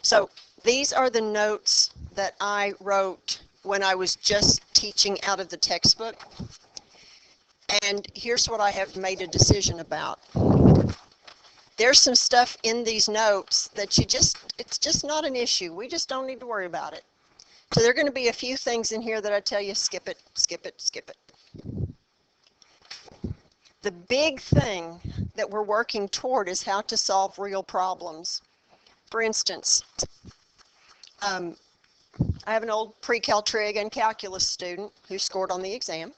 So these are the notes that I wrote when I was just teaching out of the textbook. And here's what I have made a decision about. There's some stuff in these notes that it's just not an issue. We just don't need to worry about it. So there are going to be a few things in here that I tell you, skip it, skip it, skip it. The big thing that we're working toward is how to solve real problems. For instance, I have an old pre-cal trig and calculus student who scored on the exam,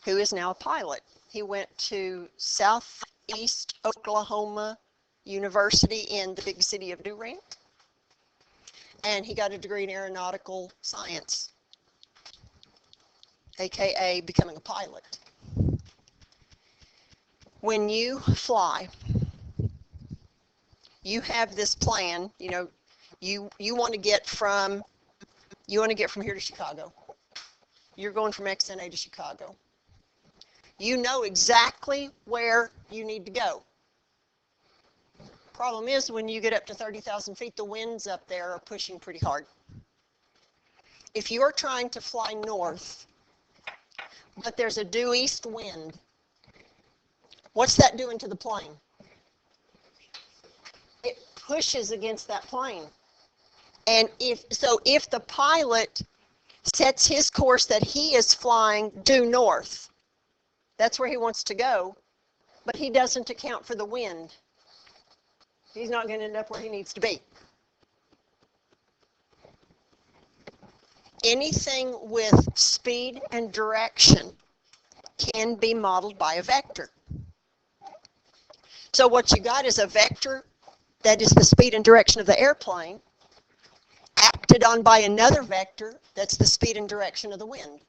who is now a pilot. He went to Southeast Oklahoma University in the big city of Durant, and he got a degree in aeronautical science, aka becoming a pilot. When you fly, you have this plan, you know, you want to get from here to Chicago. You're going from XNA to Chicago. You know exactly where you need to go. Problem is, when you get up to 30,000 feet, the winds up there are pushing pretty hard. If you're trying to fly north, but there's a due east wind, what's that doing to the plane? It pushes against that plane. And if the pilot sets his course that he is flying due north, that's where he wants to go, but he doesn't account for the wind, he's not going to end up where he needs to be. Anything with speed and direction can be modeled by a vector. So what you got is a vector that is the speed and direction of the airplane, acted on by another vector that's the speed and direction of the wind.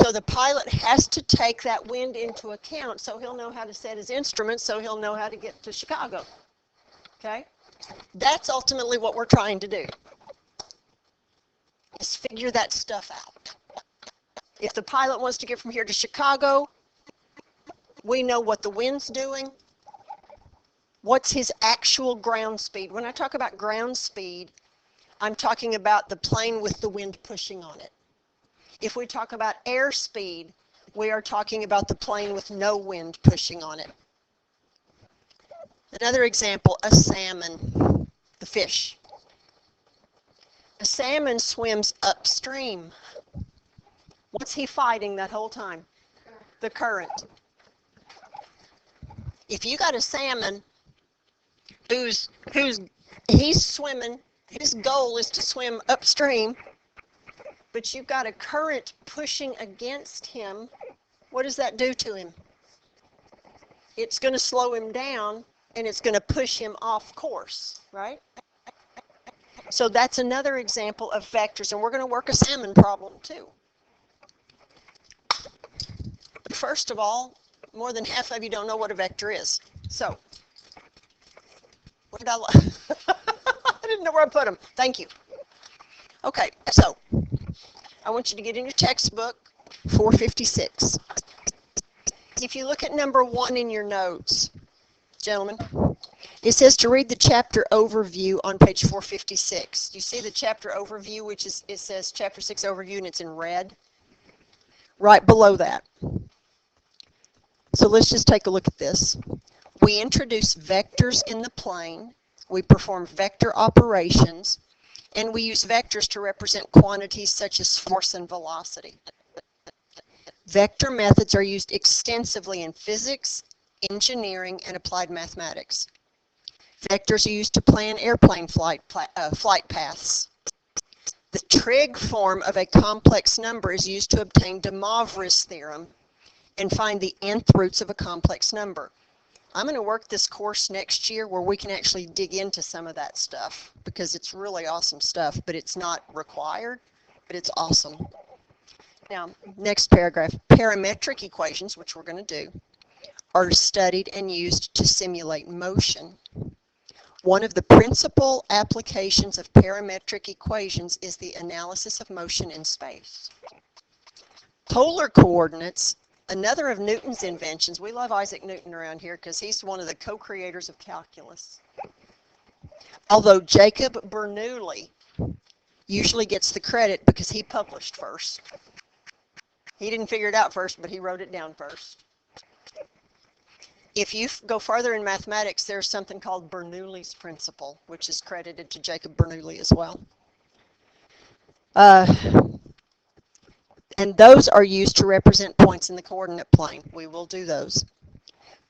So the pilot has to take that wind into account so he'll know how to set his instruments, so he'll know how to get to Chicago. Okay? That's ultimately what we're trying to do, is figure that stuff out. If the pilot wants to get from here to Chicago, we know what the wind's doing. What's his actual ground speed? When I talk about ground speed, I'm talking about the plane with the wind pushing on it. If we talk about air speed, we are talking about the plane with no wind pushing on it. Another example, a salmon, the fish. A salmon swims upstream. What's he fighting that whole time? The current. If you got a salmon he's swimming, his goal is to swim upstream, but you've got a current pushing against him, what does that do to him? It's going to slow him down, and it's going to push him off course, right? So that's another example of vectors, and we're going to work a salmon problem too. But first of all, more than half of you don't know what a vector is. So, what did I didn't know where I put them. Thank you. Okay, so I want you to get in your textbook, 456. If you look at number 1 in your notes, gentlemen, it says to read the chapter overview on page 456. You see the chapter overview, which is, it says chapter 6 overview, and it's in red? Right below that. So let's just take a look at this. We introduce vectors in the plane, we perform vector operations, and we use vectors to represent quantities such as force and velocity. Vector methods are used extensively in physics, engineering, and applied mathematics. Vectors are used to plan airplane flight paths. The trig form of a complex number is used to obtain de Moivre's theorem and find the nth roots of a complex number. I'm going to work this course next year where we can actually dig into some of that stuff because it's really awesome stuff, but it's not required, but it's awesome. Now, next paragraph, parametric equations, which we're going to do, are studied and used to simulate motion. One of the principal applications of parametric equations is the analysis of motion in space. Polar coordinates, another of Newton's inventions. We love Isaac Newton around here because he's one of the co-creators of calculus. Although Jacob Bernoulli usually gets the credit because he published first. He didn't figure it out first, but he wrote it down first. If you go farther in mathematics, there's something called Bernoulli's principle, which is credited to Jacob Bernoulli as well. And those are used to represent points in the coordinate plane. We will do those.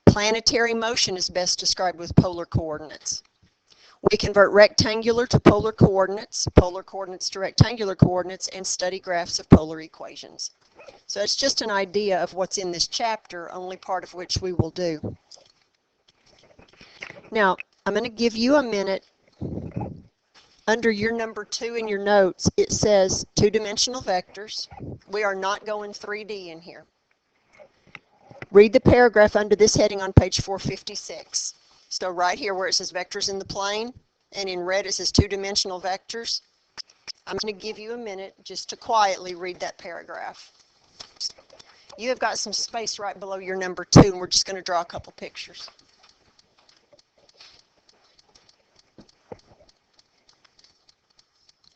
Planetary motion is best described with polar coordinates. We convert rectangular to polar coordinates to rectangular coordinates, and study graphs of polar equations. So it's just an idea of what's in this chapter, only part of which we will do. Now, I'm going to give you a minute. Under your number 2 in your notes, it says two-dimensional vectors. We are not going 3D in here. Read the paragraph under this heading on page 456. So right here where it says vectors in the plane, and in red it says two-dimensional vectors, I'm going to give you a minute just to quietly read that paragraph. You have got some space right below your number 2, and we're just going to draw a couple pictures.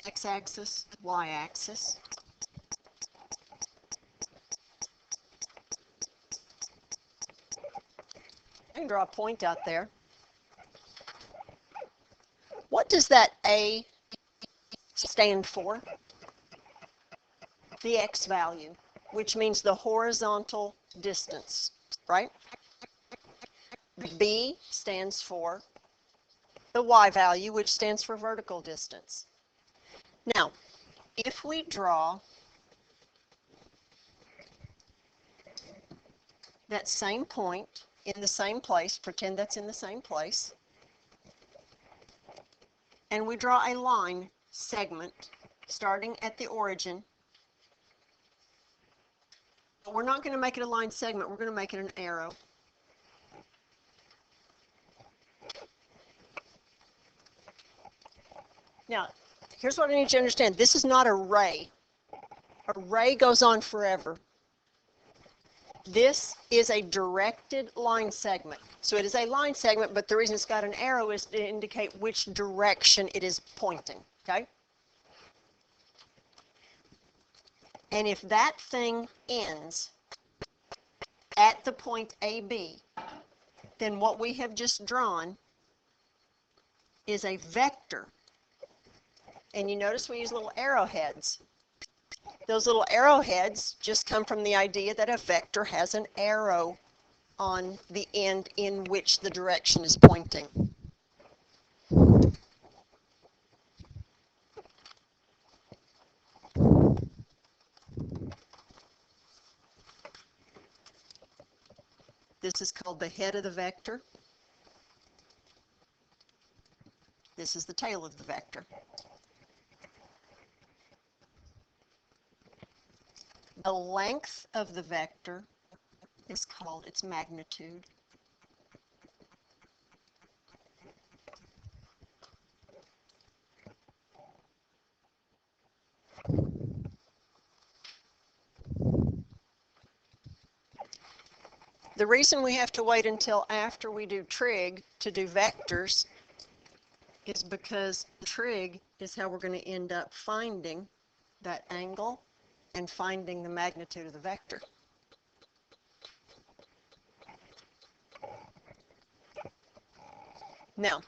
X-axis, y-axis. I can draw a point out there. What does that A stand for? The x value, which means the horizontal distance, right? B stands for the y value, which stands for vertical distance. Now, if we draw that same point in the same place, pretend that's in the same place, and we draw a line segment starting at the origin, but we're not going to make it a line segment, we're going to make it an arrow. Now, here's what I need you to understand. This is not a ray. A ray goes on forever. This is a directed line segment. So it is a line segment, but the reason it's got an arrow is to indicate which direction it is pointing, okay? And if that thing ends at the point AB, then what we have just drawn is a vector. And you notice we use little arrowheads. Those little arrowheads just come from the idea that a vector has an arrow on the end in which the direction is pointing. This is called the head of the vector. This is the tail of the vector. The length of the vector is called its magnitude. The reason we have to wait until after we do trig to do vectors is because trig is how we're going to end up finding that angle and finding the magnitude of the vector. Now,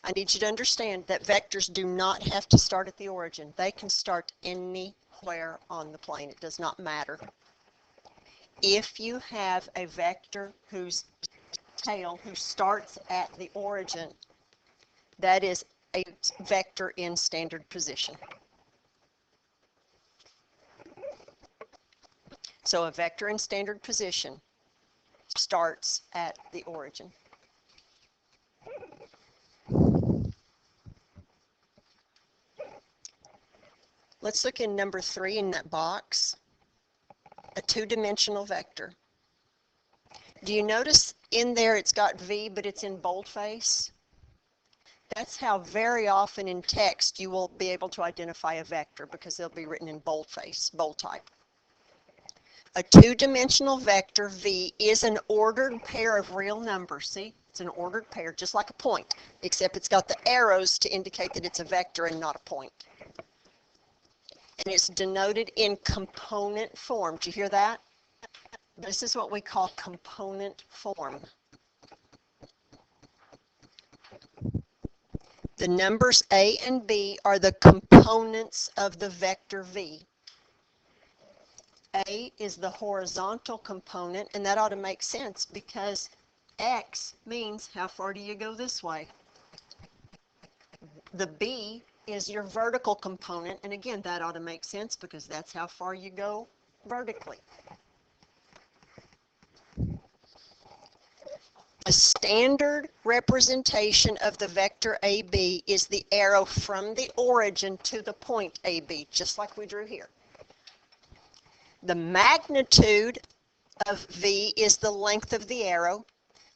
I need you to understand that vectors do not have to start at the origin. They can start anywhere on the plane. It does not matter. If you have a vector whose tail starts at the origin, that is a vector in standard position. So a vector in standard position starts at the origin. Let's look in number 3 in that box, a two-dimensional vector. Do you notice in there it's got V, but it's in boldface? That's how very often in text you will be able to identify a vector, because they'll be written in boldface, bold type. A two-dimensional vector, V, is an ordered pair of real numbers. See, It's an ordered pair, just like a point, except it's got the arrows to indicate that it's a vector and not a point. And it's denoted in component form. Do you hear that? This is what we call component form. The numbers A and B are the components of the vector V. A is the horizontal component, and that ought to make sense because X means how far do you go this way? The B is your vertical component, and again, that ought to make sense because that's how far you go vertically. A standard representation of the vector AB is the arrow from the origin to the point AB, just like we drew here. The magnitude of V is the length of the arrow,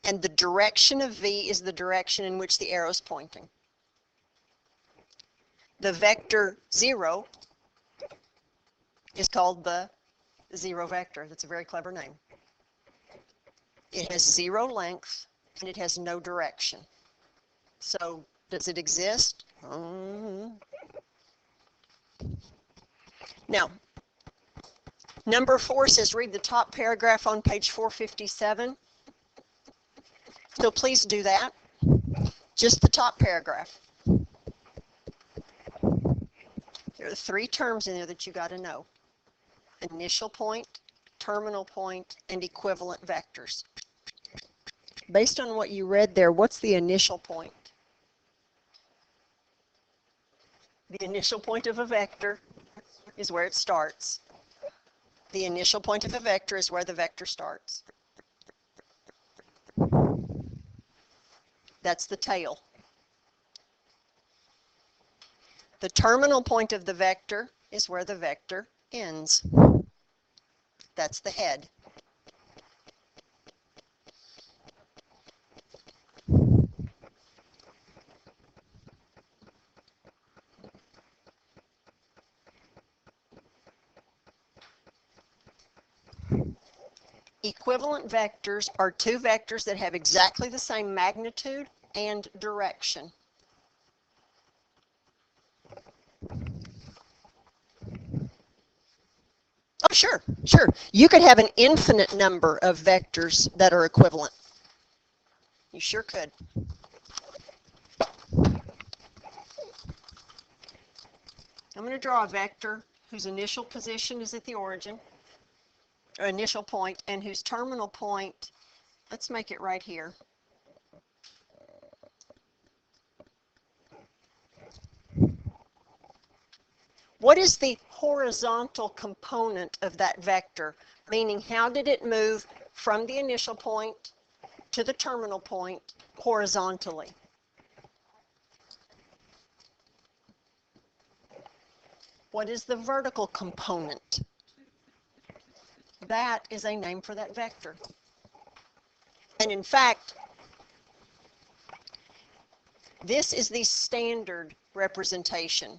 and the direction of V is the direction in which the arrow is pointing. The vector 0 is called the zero vector. That's a very clever name. It has 0 length, and it has no direction. So, does it exist? Now, number 4 says read the top paragraph on page 457. So please do that. Just the top paragraph. There are 3 terms in there that you got to know. Initial point, terminal point, and equivalent vectors. Based on what you read there, what's the initial point? The initial point of a vector is where it starts. The initial point of a vector is where the vector starts. That's the tail. The terminal point of the vector is where the vector ends. That's the head. Equivalent vectors are 2 vectors that have exactly the same magnitude and direction. Oh, sure. You could have an infinite number of vectors that are equivalent. You sure could. I'm going to draw a vector whose initial position is at the origin, or initial point, and whose terminal point, let's make it right here. What is the horizontal component of that vector? Meaning, how did it move from the initial point to the terminal point horizontally? What is the vertical component? That is a name for that vector. And in fact, this is the standard representation.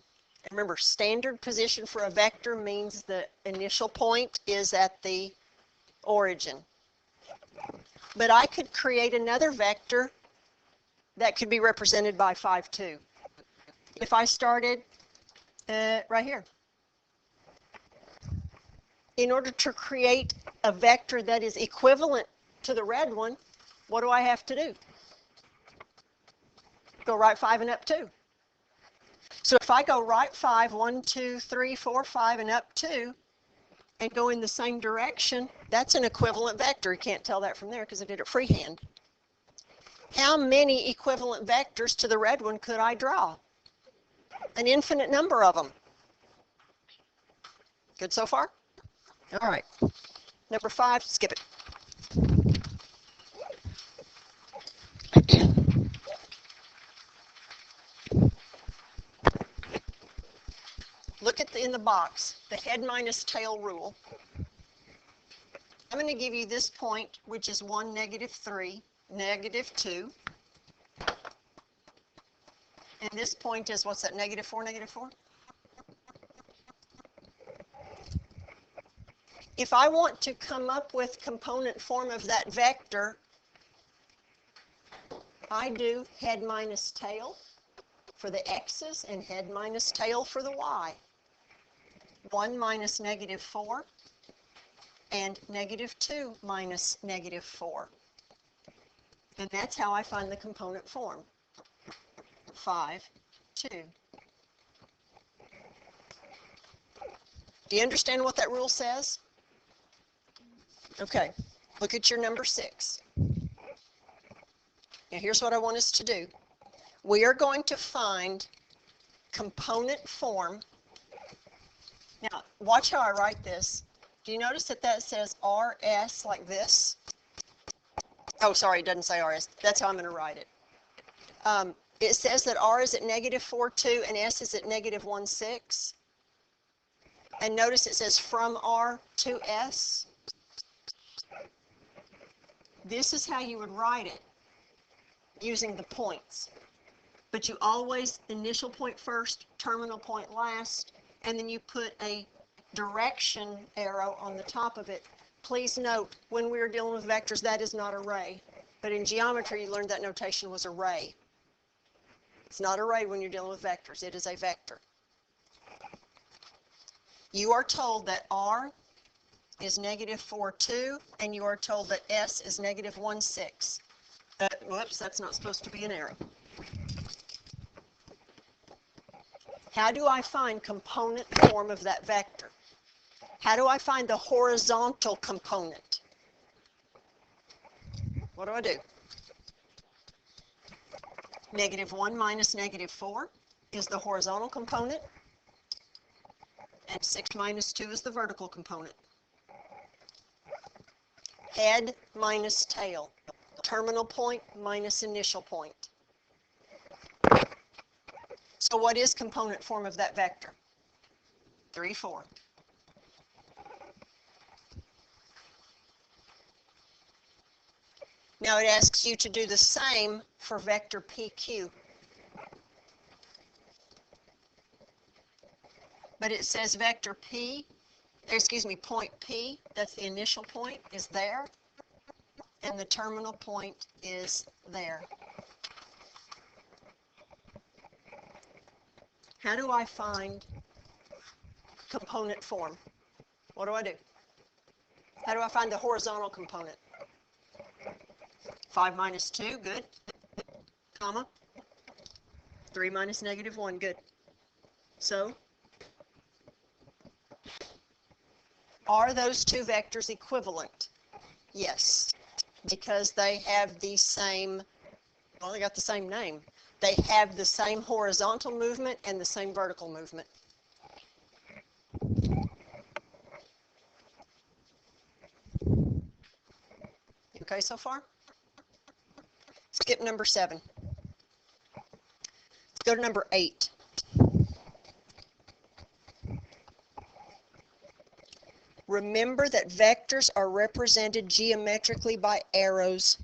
And remember, standard position for a vector means the initial point is at the origin. But I could create another vector that could be represented by 5, 2. If I started right here. In order to create a vector that is equivalent to the red one, what do I have to do? Go right 5 and up 2. So if I go right 5, 1, 2, 3, 4, 5, and up 2, and go in the same direction, that's an equivalent vector. You can't tell that from there because I did it freehand. How many equivalent vectors to the red one could I draw? An infinite number of them. Good so far? All right. Number 5, skip it. Look at in the box, the head minus tail rule. I'm going to give you this point, which is 1, -3, -2. And this point is, what's that, -4, -4? If I want to come up with component form of that vector, I do head minus tail for the x's and head minus tail for the y. 1 minus negative 4 and negative 2 minus negative 4. And that's how I find the component form. 5, 2. Do you understand what that rule says? Okay, look at your number 6. Now here's what I want us to do. We are going to find component form. Now watch how I write this. Do you notice that that says RS like this? Oh, sorry, it doesn't say RS. That's how I'm going to write it. It says that R is at negative 4, 2, and S is at negative 1, 6. And notice it says from R to S. This is how you would write it using the points. But you always initial point first, terminal point last, and then you put a direction arrow on the top of it. Please note, when we are dealing with vectors, that is not array. But in geometry, you learned that notation was array. It's not array when you're dealing with vectors. It is a vector. You are told that R is negative 4, 2, and you are told that S is negative 1, 6. Whoops, that's not supposed to be an arrow. How do I find component form of that vector? How do I find the horizontal component? What do I do? Negative 1 minus negative 4 is the horizontal component, and 6 minus 2 is the vertical component. Head minus tail. Terminal point minus initial point. So what is component form of that vector? 3, 4. Now it asks you to do the same for vector PQ. But it says vector P, point P, that's the initial point, is there, and the terminal point is there. How do I find component form? What do I do? How do I find the horizontal component? 5 minus 2, good. Comma. 3 minus negative 1, good. So, are those two vectors equivalent? Yes, because they have the same, well, they got the same name. They have the same horizontal movement and the same vertical movement. Okay so far? Skip number 7. Let's go to number 8. Remember that vectors are represented geometrically by arrows.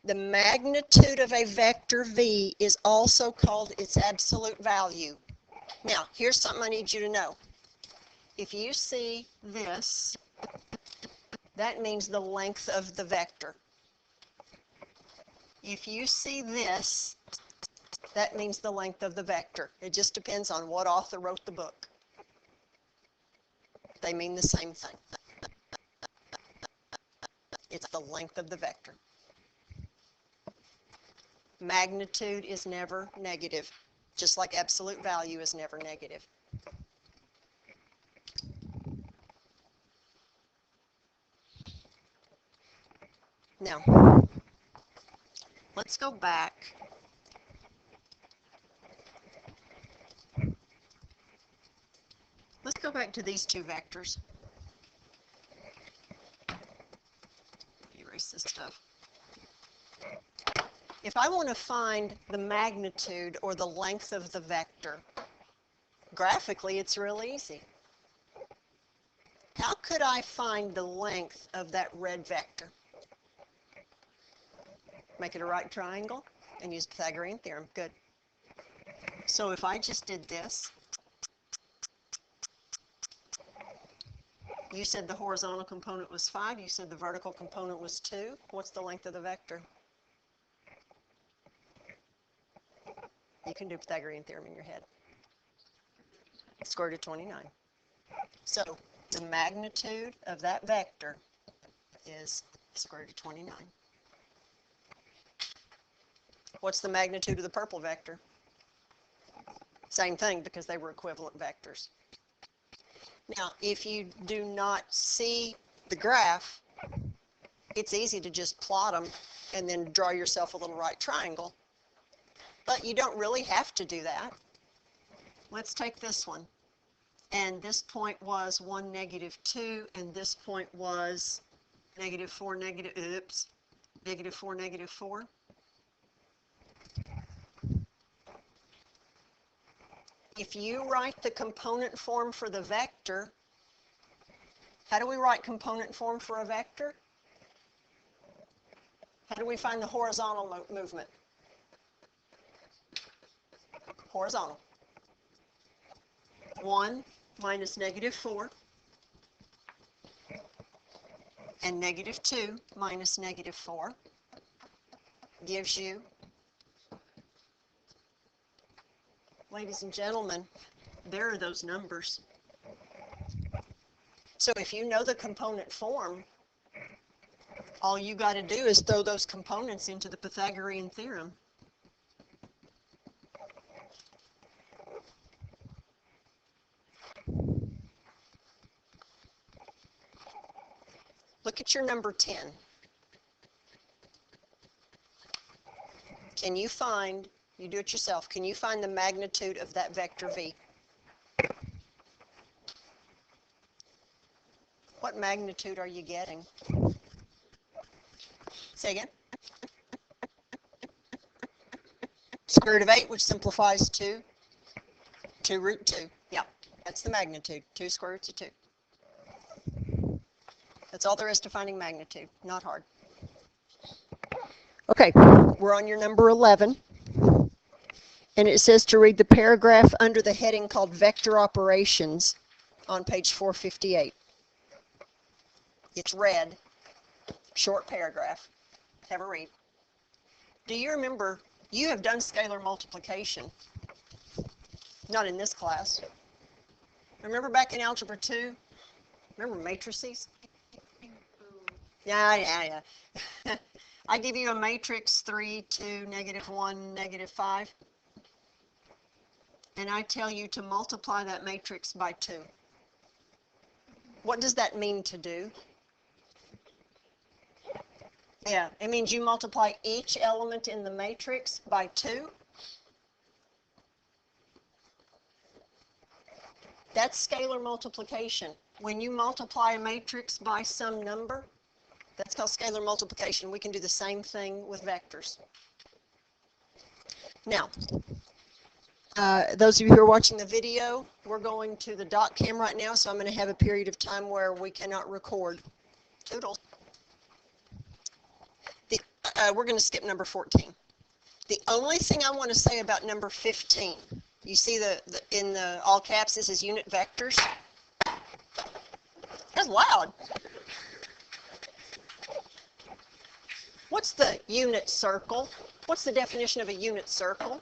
The magnitude of a vector V is also called its absolute value. Now, here's something I need you to know. If you see this, that means the length of the vector. If you see this, that means the length of the vector. It just depends on what author wrote the book. They mean the same thing. It's the length of the vector. Magnitude is never negative, just like absolute value is never negative. Now, let's go back. Let's go back to these two vectors. Erase this stuff. If I want to find the magnitude or the length of the vector, graphically it's real easy. How could I find the length of that red vector? Make it a right triangle and use Pythagorean theorem. Good. So if I just did this, you said the horizontal component was 5, you said the vertical component was 2. What's the length of the vector? You can do Pythagorean theorem in your head. Square root of 29. So the magnitude of that vector is square root of 29. What's the magnitude of the purple vector? Same thing, because they were equivalent vectors. Now, if you do not see the graph, it's easy to just plot them and then draw yourself a little right triangle. But you don't really have to do that. Let's take this one. And this point was 1, -2, and this point was -4, -4, -4. If you write the component form for the vector, how do we write component form for a vector? How do we find the horizontal movement? Horizontal. 1 minus -4 and -2 minus -4 gives you, ladies and gentlemen, there are those numbers. So if you know the component form, all you got to do is throw those components into the Pythagorean theorem. Look at your number 10. Can you find, you do it yourself, can you find the magnitude of that vector v? What magnitude are you getting? Say again. Square root of 8, which simplifies to 2 root 2. Yeah, that's the magnitude, 2 square roots of 2. That's all there is to finding magnitude, not hard. Okay, we're on your number 11. And it says to read the paragraph under the heading called Vector Operations on page 458. It's red, short paragraph. Have a read. Do you remember, you have done scalar multiplication? Not in this class. Remember back in Algebra 2? Remember matrices? Yeah. I give you a matrix 3, 2, -1, -5. And I tell you to multiply that matrix by 2. What does that mean to do? Yeah, it means you multiply each element in the matrix by 2. That's scalar multiplication. When you multiply a matrix by some number, that's called scalar multiplication. We can do the same thing with vectors. Now, those of you who are watching the video, we're going to the dot cam right now, so I'm going to have a period of time where we cannot record. Toodles. We're going to skip number 14. The only thing I want to say about number 15, you see in the all caps, this is unit vectors. That's loud. What's the unit circle? What's the definition of a unit circle?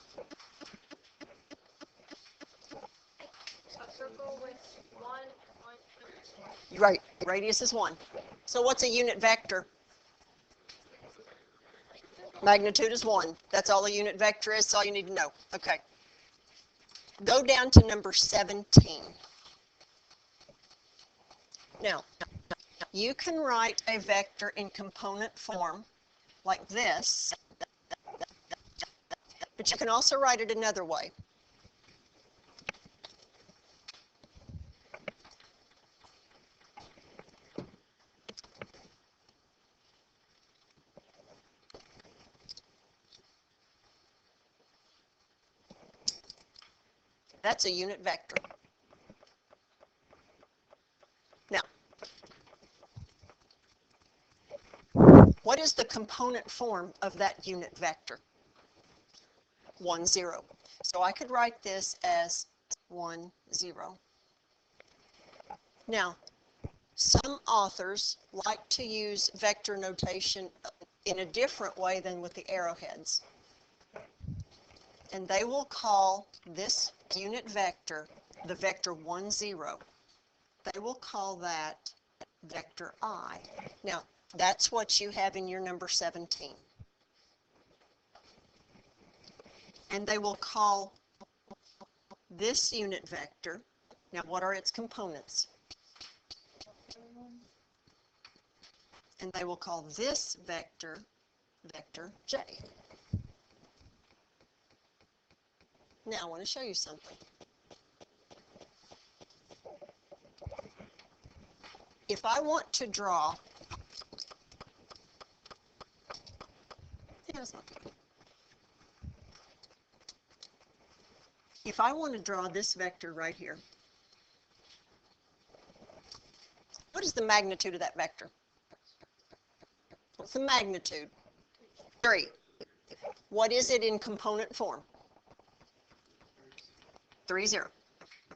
A circle with one point. Right, radius is 1. So what's a unit vector? Magnitude is 1. That's all a unit vector is. That's all you need to know. Okay. Go down to number 17. Now, you can write a vector in component form like this, but you can also write it another way. That's a unit vector. Now, what is the component form of that unit vector? 1, 0. So I could write this as 1, 0. Now, some authors like to use vector notation in a different way than with the arrowheads. and they will call this unit vector the vector 1, 0. They will call that vector I. Now, that's what you have in your number 17. And they will call this unit vector, now what are its components? And they will call this vector, vector J. Now I want to show you something. If I want to draw, if I want to draw this vector right here, what is the magnitude of that vector? What's the magnitude? 3. What is it in component form? 3, 0.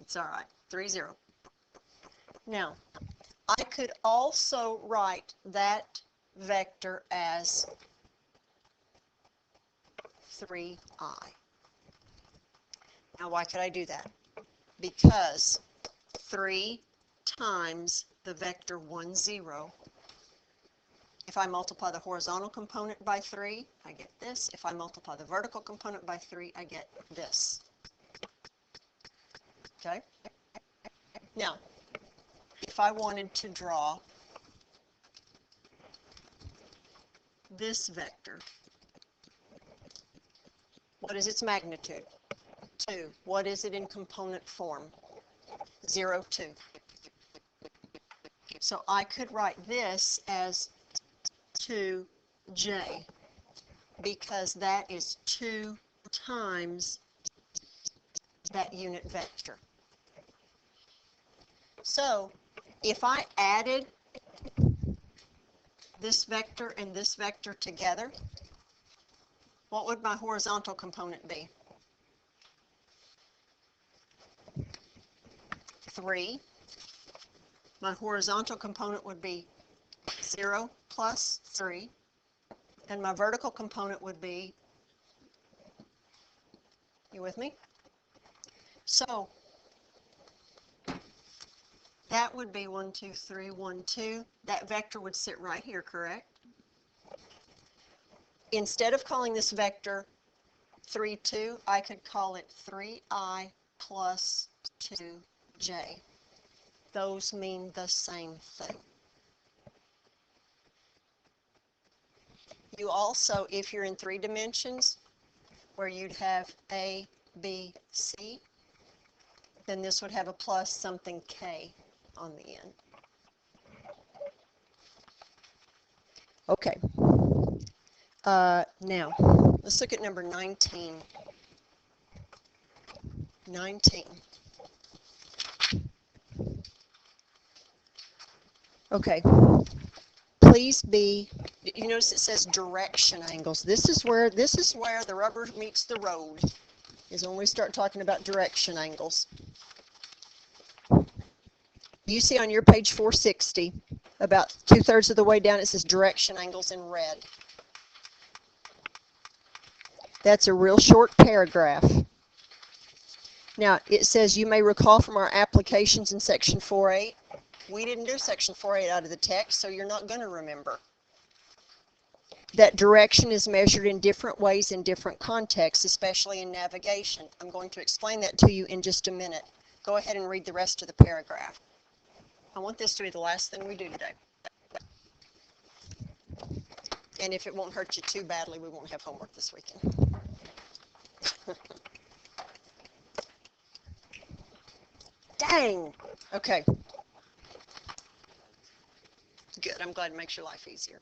It's all right. 3, 0. Now, I could also write that vector as 3i. Now, why could I do that? Because 3 times the vector 1, 0. If I multiply the horizontal component by 3, I get this. If I multiply the vertical component by 3, I get this. Okay? Now, if I wanted to draw this vector, what is its magnitude? 2. What is it in component form? 0, 2. So I could write this as 2j because that is 2 times that unit vector. So if I added this vector and this vector together, what would my horizontal component be? 3. My horizontal component would be 0 plus 3. And my vertical component would be, you with me? So that would be 1, 2, 3, 1, 2. That vector would sit right here, correct? Instead of calling this vector 3, 2, I could call it 3i plus 2j. Those mean the same thing. You also, if you're in 3 dimensions, where you'd have A, B, C, then this would have a plus something K on the end. Okay. Now, let's look at number 19. 19. Okay. Please be, you notice it says direction angles. This is where the rubber meets the road, is when we start talking about direction angles. You see on your page 460, about 2/3 of the way down, it says direction angles in red. That's a real short paragraph. Now, it says you may recall from our applications in section 4.8, we didn't do section 4.8 out of the text, so you're not going to remember. That direction is measured in different ways in different contexts, especially in navigation. I'm going to explain that to you in just a minute. Go ahead and read the rest of the paragraph. I want this to be the last thing we do today. And if it won't hurt you too badly, we won't have homework this weekend. Dang! Okay. Good. I'm glad it makes your life easier.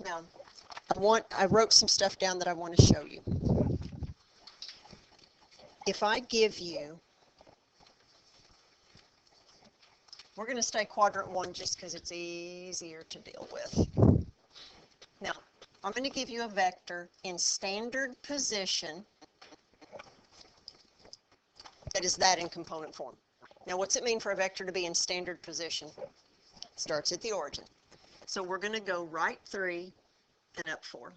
Now, I wrote some stuff down that I want to show you. If I give you, we're going to stay quadrant 1 just because it's easier to deal with. Now, I'm going to give you a vector in standard position that is that in component form. Now, what's it mean for a vector to be in standard position? It starts at the origin. So we're going to go right 3 and up 4.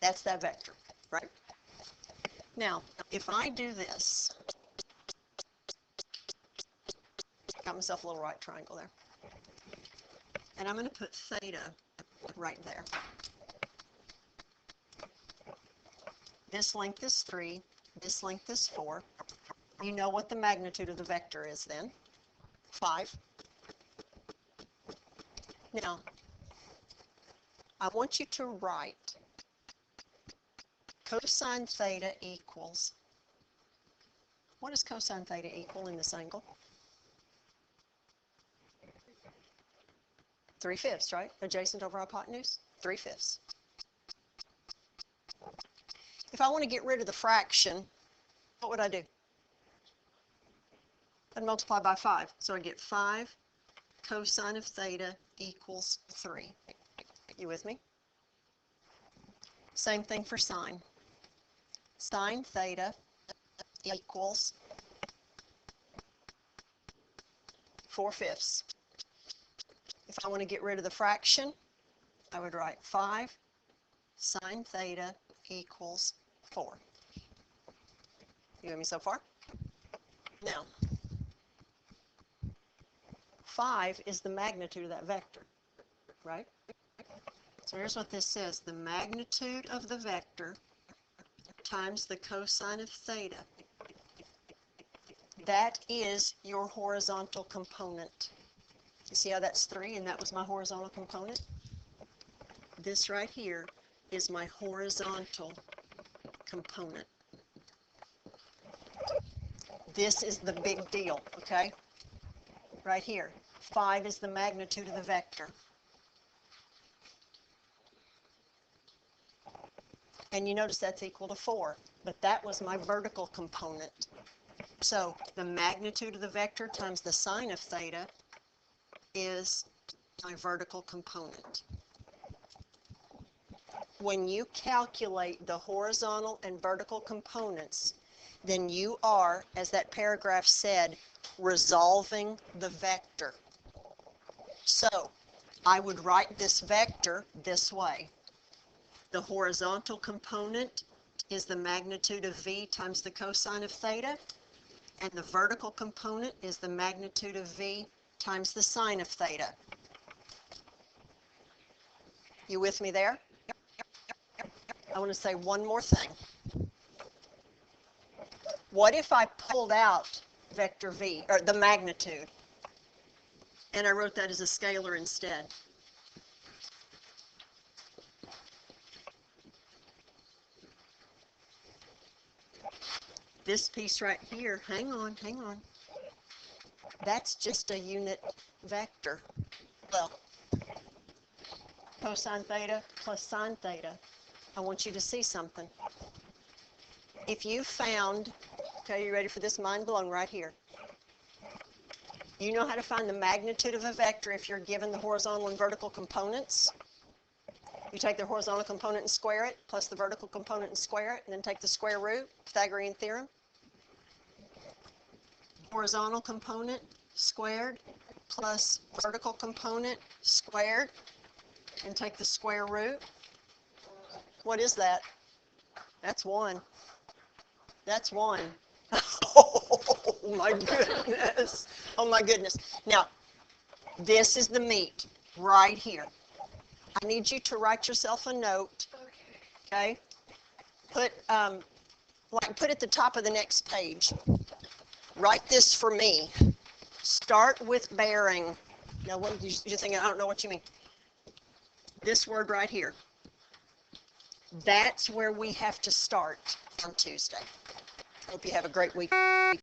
That's that vector, right? Now, if I do this, got myself a little right triangle there. And I'm going to put theta right there. This length is 3. This length is 4. You know what the magnitude of the vector is then. 5. Now, I want you to write cosine theta equals, what does cosine theta equal in this angle? 3/5, right? Adjacent over hypotenuse, 3/5. If I want to get rid of the fraction, what would I do? I'd multiply by 5. So I get 5 cosine of theta equals 3. You with me? Same thing for sine. Sine theta equals 4/5. If I want to get rid of the fraction, I would write 5 sine theta equals 4. You with me so far? Now, 5 is the magnitude of that vector, right? So here's what this says. The magnitude of the vector times the cosine of theta. That is your horizontal component. You see how that's 3 and that was my horizontal component? This right here is my horizontal component. This is the big deal, okay? Right here. 5 is the magnitude of the vector. And you notice that's equal to 4, but that was my vertical component. So the magnitude of the vector times the sine of theta is my vertical component. When you calculate the horizontal and vertical components, then you are, as that paragraph said, resolving the vector. So I would write this vector this way. The horizontal component is the magnitude of v times the cosine of theta, and the vertical component is the magnitude of v times the sine of theta. You with me there? I want to say one more thing. What if I pulled out vector v, or the magnitude, and I wrote that as a scalar instead? This piece right here, hang on. That's just a unit vector. Well, cosine theta plus sine theta. I want you to see something. If you found, okay, you ready for this mind blown right here? You know how to find the magnitude of a vector if you're given the horizontal and vertical components. You take the horizontal component and square it, plus the vertical component and square it, and then take the square root, Pythagorean theorem. Horizontal component squared plus vertical component squared, and take the square root. What is that? That's 1. That's 1. Oh my goodness. Oh my goodness. Now, this is the meat right here. I need you to write yourself a note. Okay? Put at the top of the next page. Write this for me. Start with bearing. Now, what did you're thinking? I don't know what you mean. This word right here. That's where we have to start on Tuesday. Hope you have a great week.